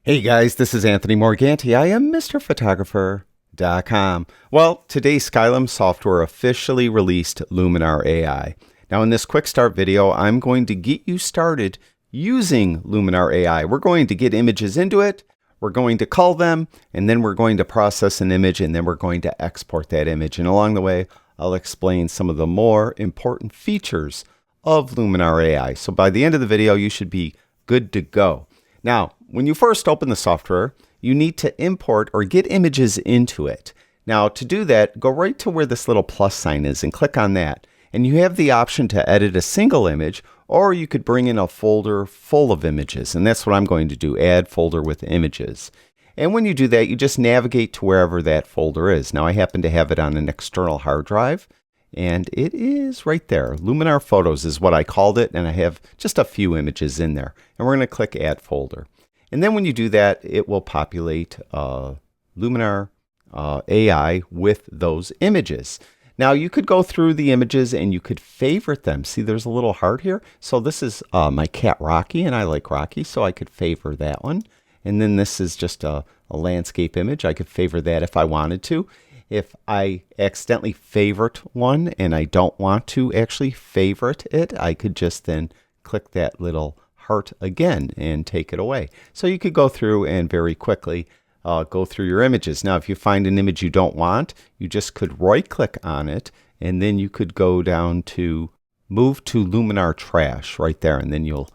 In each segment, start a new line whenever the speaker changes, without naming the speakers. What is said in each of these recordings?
Hey guys, this is Anthony Morganti. I am MrPhotographer.com. Well, today Skylum Software officially released Luminar AI. Now in this quick start video, I'm going to get you started using Luminar AI. We're going to get images into it, we're going to cull them, and then we're going to process an image, and then we're going to export that image. And along the way, I'll explain some of the more important features of Luminar AI. So by the end of the video, you should be good to go. Now, when you first open the software, you need to import or get images into it. Now, to do that, go right to where this little plus sign is and click on that. And you have the option to edit a single image, or you could bring in a folder full of images. And that's what I'm going to do, add folder with images. And when you do that, you just navigate to wherever that folder is. Now, I happen to have it on an external hard drive, and it is right there. Luminar Photos is what I called it, and I have just a few images in there. And we're going to click Add Folder. And then when you do that, it will populate Luminar AI with those images. Now, you could go through the images and you could favorite them. See, there's a little heart here. So this is my cat Rocky, and I like Rocky, so I could favor that one. And then this is just a landscape image. I could favor that if I wanted to. If I accidentally favorite one and I don't want to actually favorite it, I could just then click that little heart again and take it away. So you could go through and very quickly go through your images. Now, if you find an image you don't want, you just could right click on it, and then you could go down to move to Luminar Trash right there, and then you'll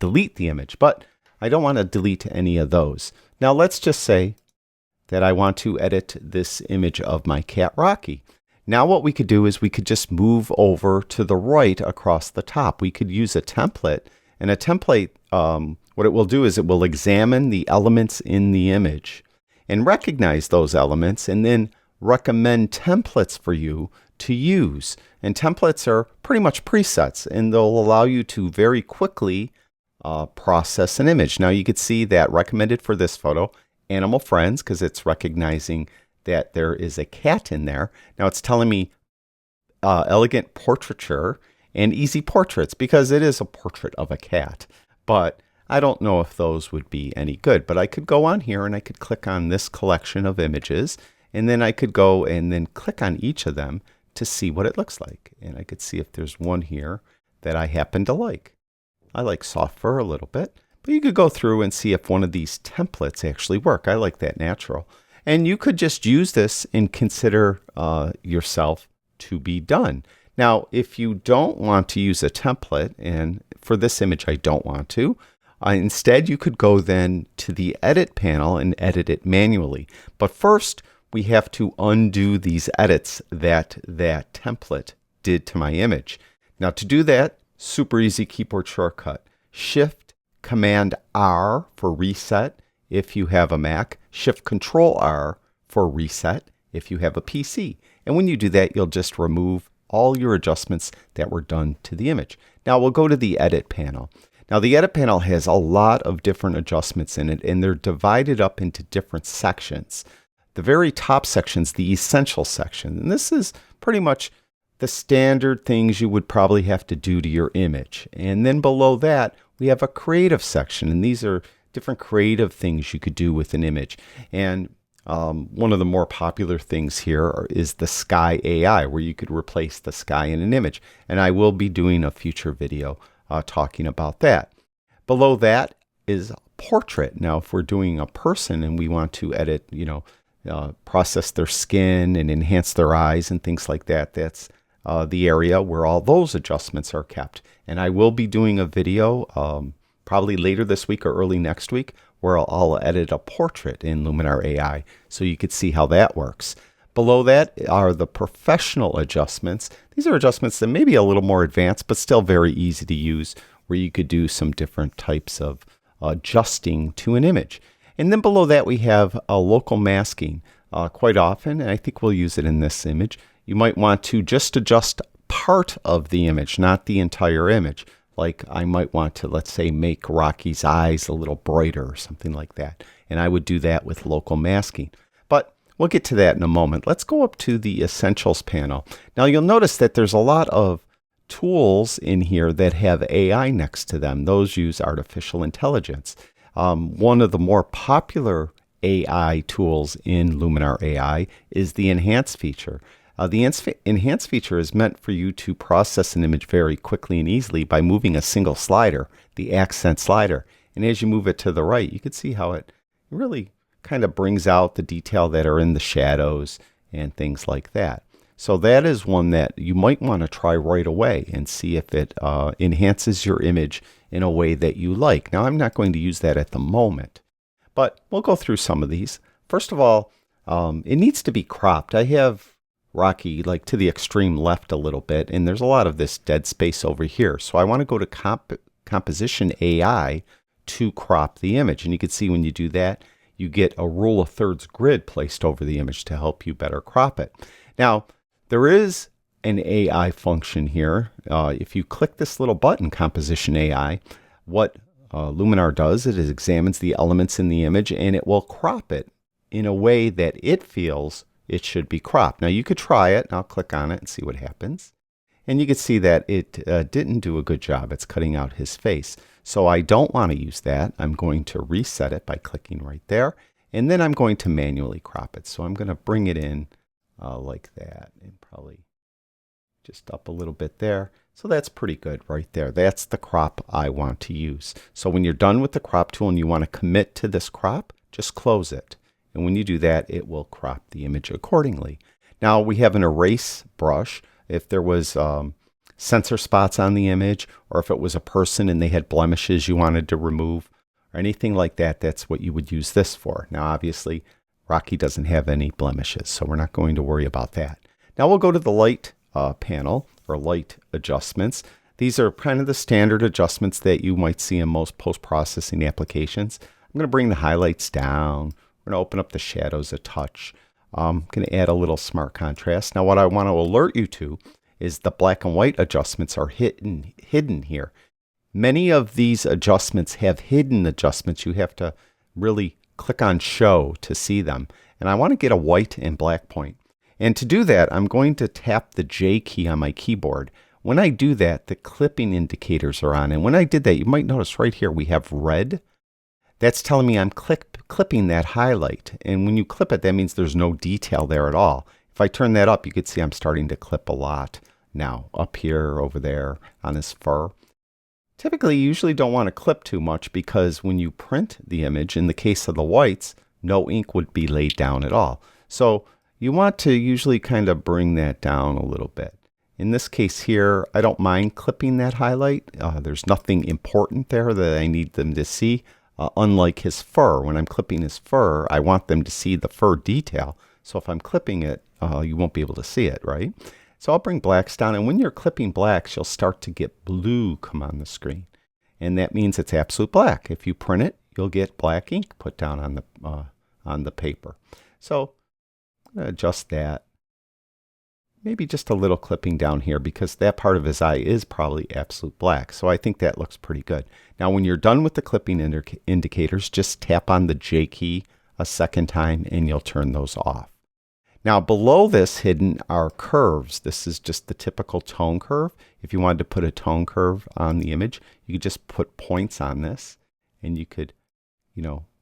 delete the image. But I don't want to delete any of those. Now, let's just say that I want to edit this image of my cat Rocky. Now what we could do is we could just move over to the right across the top. We could use a template, and a template, what it will do is it will examine the elements in the image and recognize those elements and then recommend templates for you to use. And templates are pretty much presets, and they'll allow you to very quickly process an image. Now you could see that recommended for this photo, animal friends, because it's recognizing that there is a cat in there. Now it's telling me elegant portraiture and easy portraits, because it is a portrait of a cat. But I don't know if those would be any good. But I could go on here and I could click on this collection of images, and then I could go and then click on each of them to see what it looks like. And I could see if there's one here that I happen to like. I like soft fur a little bit. But you could go through and see if one of these templates actually work. I like that natural. And you could just use this and consider yourself to be done. Now, if you don't want to use a template, and for this image I don't want to, instead you could go then to the edit panel and edit it manually. But first, we have to undo these edits that that template did to my image. Now, to do that, super easy keyboard shortcut. Shift-Command R for reset if you have a Mac. Shift-Control-R for reset if you have a PC. And when you do that, you'll just remove all your adjustments that were done to the image. Now we'll go to the Edit panel. Now the Edit panel has a lot of different adjustments in it, and they're divided up into different sections. The very top section's the Essential section, and this is pretty much the standard things you would probably have to do to your image. And then below that, we have a Creative section, and these are different creative things you could do with an image. And one of the more popular things here is the Sky AI, where you could replace the sky in an image. And I will be doing a future video talking about that. Below that is Portrait. Now, if we're doing a person and we want to edit, process their skin and enhance their eyes and things like that, that's the area where all those adjustments are kept. And I will be doing a video probably later this week or early next week, where I'll edit a portrait in Luminar AI, so you could see how that works. Below that are the professional adjustments. These are adjustments that may be a little more advanced, but still very easy to use, where you could do some different types of adjusting to an image. And then below that we have a local masking. Quite often, and I think we'll use it in this image, you might want to just adjust part of the image, not the entire image. Like I might want to, let's say, make Rocky's eyes a little brighter or something like that. And I would do that with local masking. But we'll get to that in a moment. Let's go up to the Essentials panel. Now you'll notice that there's a lot of tools in here that have AI next to them. Those use artificial intelligence. One of the more popular AI tools in Luminar AI is the enhance feature. The enhance feature is meant for you to process an image very quickly and easily by moving a single slider, the accent slider. And as you move it to the right, you can see how it really kind of brings out the detail that are in the shadows and things like that. So that is one that you might want to try right away and see if it enhances your image in a way that you like. Now, I'm not going to use that at the moment, but we'll go through some of these. First of all, it needs to be cropped. I have Rocky like to the extreme left a little bit, and there's a lot of this dead space over here. So I want to go to Composition AI to crop the image. And you can see when you do that, you get a rule of thirds grid placed over the image to help you better crop it. Now, there is an AI function here. If you click this little button, Composition AI, what Luminar does, it examines the elements in the image and it will crop it in a way that it feels it should be cropped. Now you could try it, and I'll click on it and see what happens. And you can see that it didn't do a good job. It's cutting out his face. So I don't want to use that. I'm going to reset it by clicking right there. And then I'm going to manually crop it. So I'm going to bring it in like that, and probably just up a little bit there. So that's pretty good right there. That's the crop I want to use. So when you're done with the crop tool and you want to commit to this crop, just close it. And when you do that, it will crop the image accordingly. Now we have an erase brush. If there was sensor spots on the image, or if it was a person and they had blemishes you wanted to remove, or anything like that, that's what you would use this for. Now obviously, Rocky doesn't have any blemishes, so we're not going to worry about that. Now we'll go to the light panel, or light adjustments. These are kind of the standard adjustments that you might see in most post-processing applications. I'm going to bring the highlights down. We're going to open up the shadows a touch. I'm going to add a little smart contrast. Now what I want to alert you to is the black and white adjustments are hidden here. Many of these adjustments have hidden adjustments. You have to really click on show to see them. And I want to get a white and black point. And to do that, I'm going to tap the J key on my keyboard. When I do that, the clipping indicators are on. And when I did that, you might notice right here we have red. That's telling me I'm clipping that highlight. And when you clip it, that means there's no detail there at all. If I turn that up, you can see I'm starting to clip a lot now, up here, over there, on his fur. Typically, you usually don't want to clip too much because when you print the image, in the case of the whites, no ink would be laid down at all. So you want to usually kind of bring that down a little bit. In this case here, I don't mind clipping that highlight. There's nothing important there that I need them to see. Unlike his fur, when I'm clipping his fur, I want them to see the fur detail. So if I'm clipping it, you won't be able to see it, right? So I'll bring blacks down, and when you're clipping blacks, you'll start to get blue come on the screen. And that means it's absolute black. If you print it, you'll get black ink put down on the paper. So I'm going to adjust that. Maybe just a little clipping down here because that part of his eye is probably absolute black. So I think that looks pretty good. Now when you're done with the clipping indicators, just tap on the J key a second time and you'll turn those off. Now below this hidden are curves. This is just the typical tone curve. If you wanted to put a tone curve on the image, you could just put points on this and you could,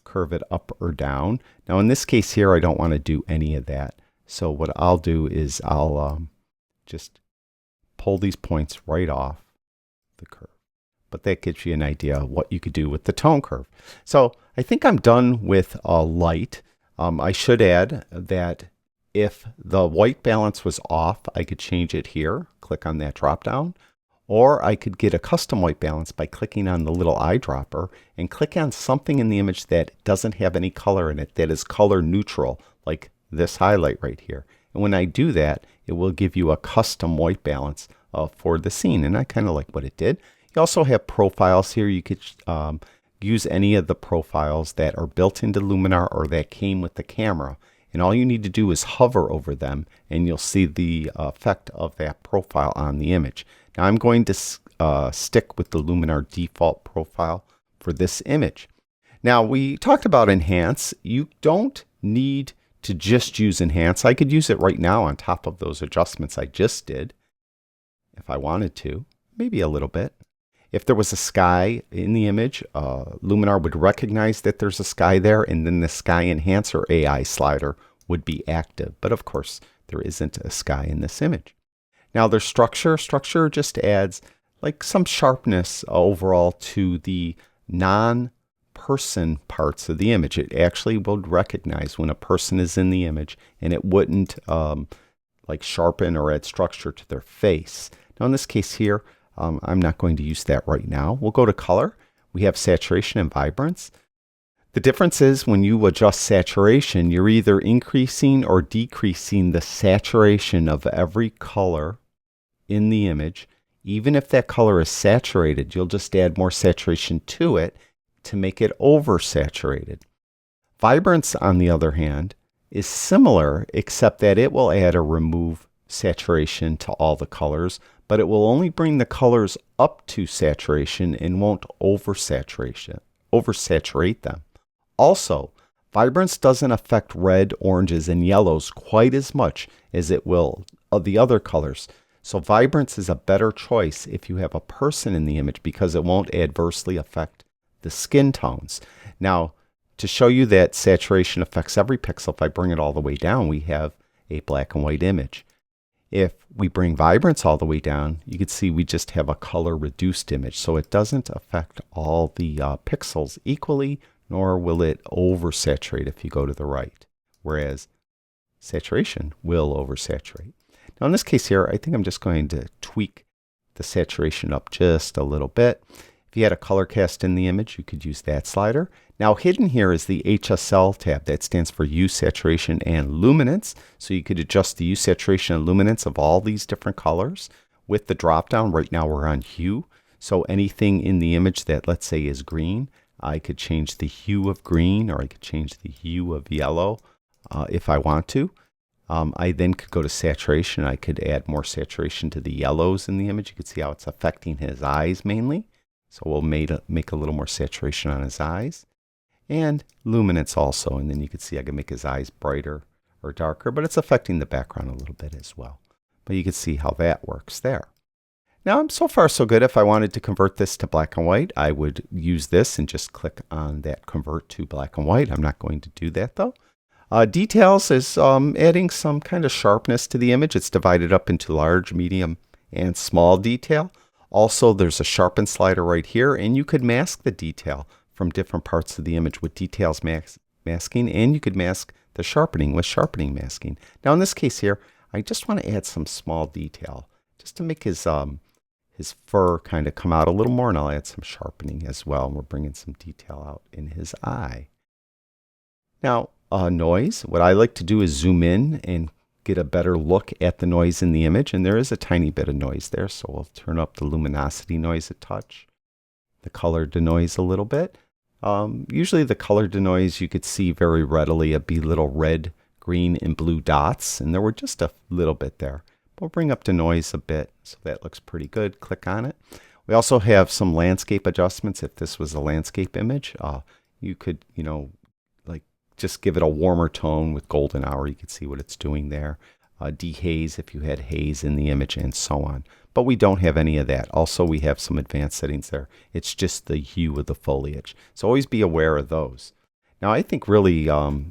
curve it up or down. Now in this case here, I don't want to do any of that. So what I'll do is I'll just pull these points right off the curve. But that gives you an idea of what you could do with the tone curve. So I think I'm done with light. I should add that if the white balance was off, I could change it here. Click on that drop down. Or I could get a custom white balance by clicking on the little eyedropper and click on something in the image that doesn't have any color in it, that is color neutral, like this highlight right here. And when I do that, it will give you a custom white balance for the scene. And I kind of like what it did. You also have profiles here. You could use any of the profiles that are built into Luminar or that came with the camera. And all you need to do is hover over them and you'll see the effect of that profile on the image. Now I'm going to stick with the Luminar default profile for this image. Now we talked about enhance. You don't need to just use enhance. I could use it right now on top of those adjustments I just did if I wanted to, maybe a little bit. If there was a sky in the image, Luminar would recognize that there's a sky there, and then the Sky Enhancer AI slider would be active. But of course, there isn't a sky in this image. Now there's structure. Structure just adds like some sharpness overall to the non-person parts of the image. It actually will recognize when a person is in the image, and it wouldn't like sharpen or add structure to their face. Now in this case here, I'm not going to use that right now. We'll go to color. We have saturation and vibrance. The difference is when you adjust saturation, you're either increasing or decreasing the saturation of every color in the image. Even if that color is saturated, you'll just add more saturation to it to make it oversaturated. Vibrance, on the other hand, is similar, except that it will add or remove saturation to all the colors, but it will only bring the colors up to saturation and won't oversaturate them. Also, vibrance doesn't affect red, oranges, and yellows quite as much as it will of the other colors. So vibrance is a better choice if you have a person in the image because it won't adversely affect the skin tones. Now, to show you that saturation affects every pixel, if I bring it all the way down, we have a black and white image. If we bring vibrance all the way down, you can see we just have a color reduced image. So it doesn't affect all the pixels equally, nor will it oversaturate if you go to the right, whereas saturation will oversaturate. Now in this case here, I think I'm just going to tweak the saturation up just a little bit. If you had a color cast in the image, you could use that slider. Now hidden here is the HSL tab. That stands for Hue, Saturation, and Luminance. So you could adjust the hue, saturation, and luminance of all these different colors. With the drop down, right now we're on hue. So anything in the image that, let's say, is green, I could change the hue of green, or I could change the hue of yellow if I want to. I then could go to saturation. I could add more saturation to the yellows in the image. You can see how it's affecting his eyes mainly. So we'll make a little more saturation on his eyes. And luminance also. And then you can see I can make his eyes brighter or darker, but it's affecting the background a little bit as well. But you can see how that works there. Now, so far so good. If I wanted to convert this to black and white, I would use this and just click on that convert to black and white. I'm not going to do that though. Details is adding some kind of sharpness to the image. It's divided up into large, medium, and small detail. Also, there's a sharpen slider right here, and you could mask the detail from different parts of the image with details masking, and you could mask the sharpening with sharpening masking. Now in this case here, I just want to add some small detail just to make his fur kind of come out a little more, and I'll add some sharpening as well. And we're bringing some detail out in his eye. Now, noise, what I like to do is zoom in and get a better look at the noise in the image, and there is a tiny bit of noise there, so we'll turn up the luminosity noise a touch, the color denoise a little bit. Usually the color denoise you could see very readily, it'd be little red, green, and blue dots, and there were just a little bit there. We'll bring up the noise a bit, so that looks pretty good. Click on it. We also have some landscape adjustments. If this was a landscape image, you could, like just give it a warmer tone with golden hour. You could see what it's doing there. Dehaze if you had haze in the image, and so on. But we don't have any of that. Also, we have some advanced settings there. It's just the hue of the foliage. So always be aware of those. Now, I think really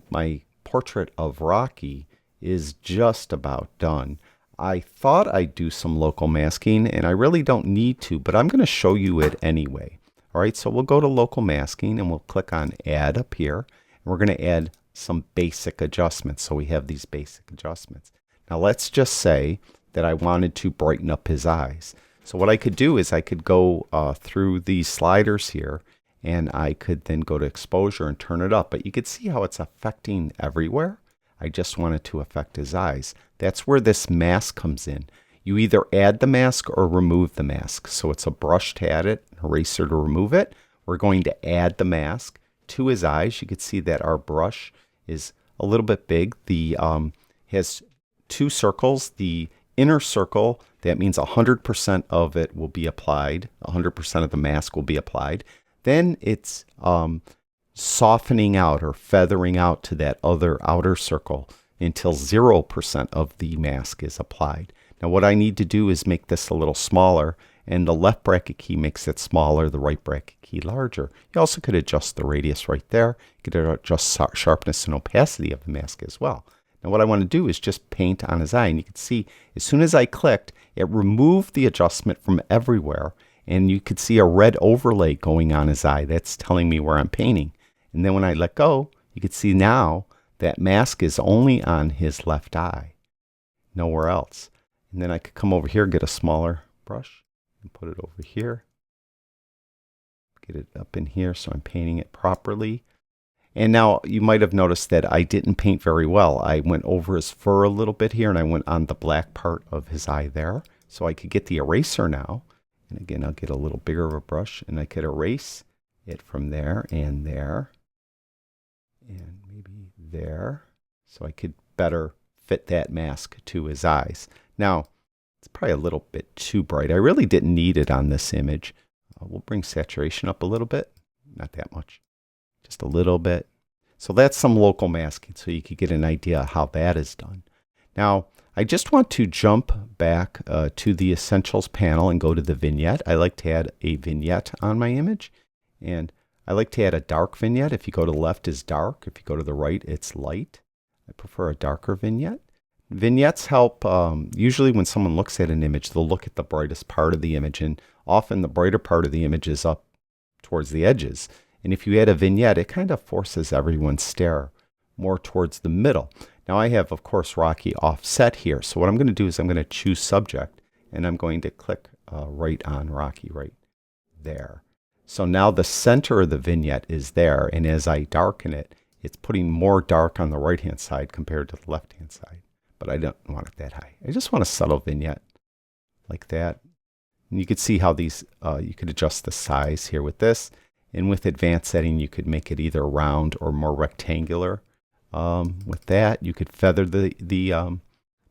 my portrait of Rocky is just about done. I thought I'd do some local masking, and I really don't need to, but I'm going to show you it anyway. All right, so we'll go to local masking, and we'll click on Add up here. And we're going to add some basic adjustments. So we have these basic adjustments. Now, let's just say that I wanted to brighten up his eyes. So what I could do is I could go through these sliders here, and I could then go to exposure and turn it up. But you could see how it's affecting everywhere. I just wanted to affect his eyes. That's where this mask comes in. You either add the mask or remove the mask. So it's a brush to add it, an eraser to remove it. We're going to add the mask to his eyes. You can see that our brush is a little bit big. The has two circles. The inner circle, that means 100% of it will be applied. 100% of the mask will be applied. Then it's softening out or feathering out to that other outer circle until 0% of the mask is applied. Now what I need to do is make this a little smaller, and the left bracket key makes it smaller, the right bracket key larger. You also could adjust the radius right there. You could adjust sharpness and opacity of the mask as well. Now what I want to do is just paint on his eye, and you can see as soon as I clicked, it removed the adjustment from everywhere, and you could see a red overlay going on his eye. That's telling me where I'm painting. And then when I let go, you can see now that mask is only on his left eye, nowhere else. And then I could come over here, get a smaller brush, and put it over here. Get it up in here so I'm painting it properly. And now you might have noticed that I didn't paint very well. I went over his fur a little bit here, and I went on the black part of his eye there. So I could get the eraser now. And again, I'll get a little bigger of a brush, and I could erase it from there and there. And maybe there. So I could better fit that mask to his eyes. Now, it's probably a little bit too bright. I really didn't need it on this image. We'll bring saturation up a little bit. Not that much. Just a little bit. So that's some local masking, so you could get an idea how that is done. Now, I just want to jump back to the Essentials panel and go to the vignette. I like to add a vignette on my image, and I like to add a dark vignette. If you go to the left, it's dark. If you go to the right, it's light. I prefer a darker vignette. Vignettes help, usually when someone looks at an image, they'll look at the brightest part of the image, and often the brighter part of the image is up towards the edges. And if you add a vignette, it kind of forces everyone's stare more towards the middle. Now I have, of course, Rocky offset here. So what I'm going to do is I'm going to choose subject, and I'm going to click right on Rocky right there. So now the center of the vignette is there, and as I darken it, it's putting more dark on the right-hand side compared to the left-hand side. But I don't want it that high. I just want a subtle vignette like that. And you could see how these, you could adjust the size here with this. And with advanced setting, you could make it either round or more rectangular. With that, you could feather the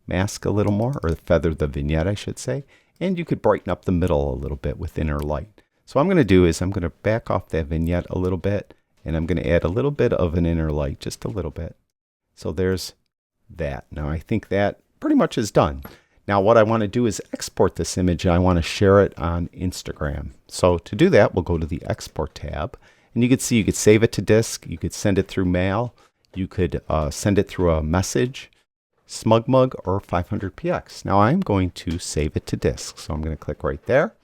mask a little more, or feather the vignette, I should say. And you could brighten up the middle a little bit with inner light. So what I'm going to do is I'm going to back off that vignette a little bit, and I'm going to add a little bit of an inner light, just a little bit. So there's that. Now I think that pretty much is done. Now what I want to do is export this image, and I want to share it on Instagram. So to do that, we'll go to the Export tab, and you can see you could save it to disk, you could send it through mail, you could send it through a message, SmugMug, or 500px. Now I'm going to save it to disk, so I'm going to click right there,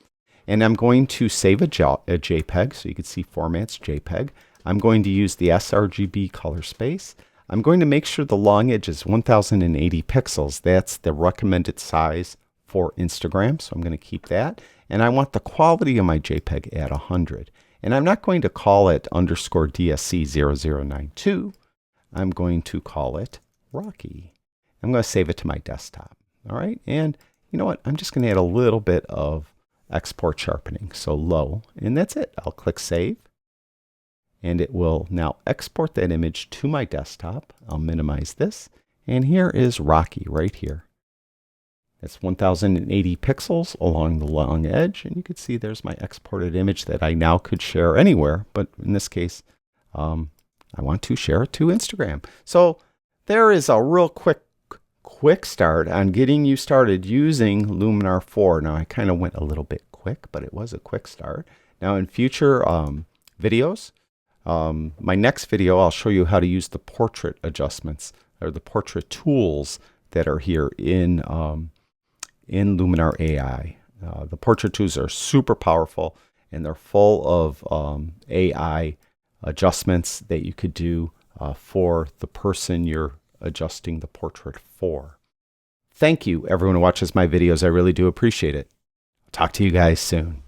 and I'm going to save a JPEG, so you can see formats JPEG. I'm going to use the sRGB color space. I'm going to make sure the long edge is 1080 pixels. That's the recommended size for Instagram, so I'm going to keep that. And I want the quality of my JPEG at 100. And I'm not going to call it _DSC0092. I'm going to call it Rocky. I'm going to save it to my desktop. All right, and you know what? I'm just going to add a little bit of export sharpening, so low, and that's it. I'll click Save. And it will now export that image to my desktop. I'll minimize this. And here is Rocky right here. It's 1080 pixels along the long edge. And you can see there's my exported image that I now could share anywhere. But in this case, I want to share it to Instagram. So there is a real quick start on getting you started using Luminar 4. Now I kind of went a little bit quick, but it was a quick start. Now in future videos, my next video, I'll show you how to use the portrait adjustments, or the portrait tools that are here in Luminar AI. The portrait tools are super powerful, and they're full of AI adjustments that you could do for the person you're adjusting the portrait for. Thank you, everyone who watches my videos. I really do appreciate it. Talk to you guys soon.